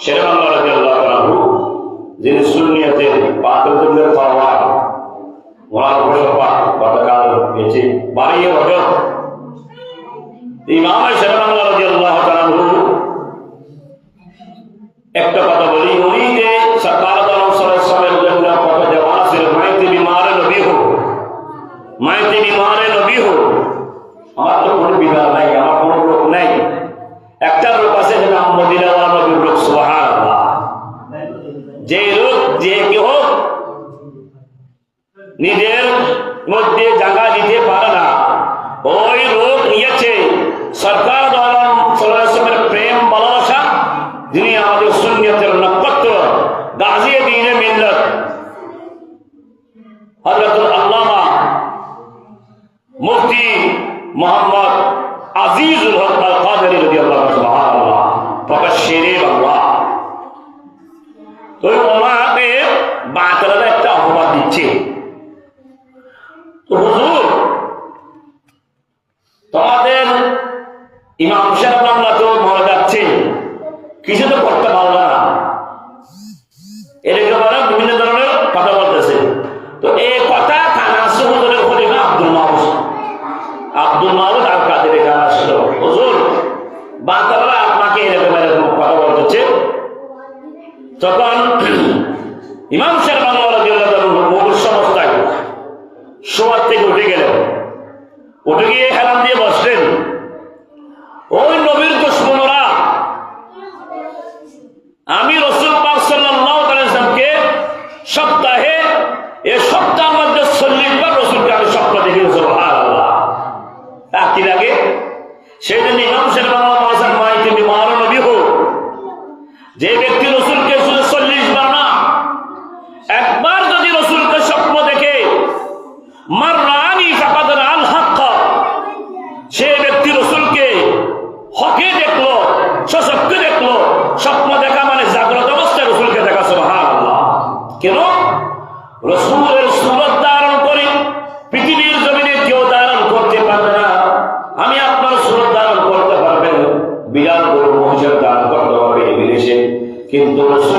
শেরবাংলা রাদিয়াল্লাহু তাআলা যিনি সুন্নিয়তের পাকলদের ফরওয়ার্ড ওনার প্রশংসা গতকাল হয়েছে বাড়িয়ে বছর ইমাম শেরবাংলা রাদিয়াল্লাহু তাআলা একটা কথা বলি, উনি যে সরকার সাল্লামের জন্য কথা জবান ছিল মাইতে বিমারে নবী হো, মাইতে বিমারে নবী হো। আমার তো কোনো বিধান নাই, আমার কোনো রোগ নাই। একটা রোগ আছে যেটা মদিনাওয়ালা নবীর রোগ, সুবহানাল্লাহ। যে রোগ যে কেউ নিজের মধ্যে জায়গা দিতে পারে না, ওই রোগ নিয়েছে সরকার সাল্লামের প্রেম ভালোবাসা, যিনি আমাদের সুন্নিয়তের নক্ষত্র, গাজী দ্বীনে মিল্লাত হযরতুল আল্লামা মুফতি মোহাম্মদ আজিজুল হক আল কাদেরী রাদিয়াল্লাহু তাআলা সুবহানাল্লাহ, প্রকাশ শেরে বাংলা। তো ওনাকে বাতিলরা একটা অপবাদ দিচ্ছে, তো হুজুর তোমাদের ইমাম সাহেব বাংলা তো মরে যাচ্ছে, কিছু তো করতে পারলো না, এরকম বিভিন্ন ধরনের কথা বলতেছে। তো এই কথা থানা হুজুরের খলিফা আব্দুল মাহমুদ আল কাদেরী কাছে আসলো, হুজুর বাতিলরা আপনাকে এরকম এরকম কথা বলতেছে। তখন ইমাম সাহেব বাংলা রাদিয়াল্লাহু তাআলা মূল সমস্যায় শোয়ার থেকে উঠে গেলেন, উঠে গিয়ে হেলান দিয়ে বসলেন। ওই নবীর দুশমনরা আমি রাসূল পাক সাল্লাল্লাহু আলাইহি ওয়াসাল্লামকে সপ্তাহে এই সপ্তাহের মধ্যে 40 বার রাসূলকে আমি স্বপ্ন দেখি, সুবহানাল্লাহ। তা কি লাগে? সেই জন্য ইমাম সাহেব বলেছেন মাইতে বিমার নবী হো, যে ব্যক্তি রাসূলকে 40 বার না, একবার যদি রাসূলকে স্বপ্ন দেখে মাররানি ফাকাদ রাআল হক, সে ব্যক্তি রাসূলকে হকে দেখলো, সশক্তি দেখলো। স্বপ্ন দেখা মানে জাগ্রত অবস্থায় রাসূলকে দেখা, সুবহানাল্লাহ। কেন? রাসূলের সুরত ধারণ করে পৃথিবীর জমিনে কেউ ধারণ করতে পারবে না। আমি আপনার সুরত ধারণ করতে পারবেন, বিরাট বড় মহিষের ধারণ করতে পারবে বিদেশে, কিন্তু রাসূল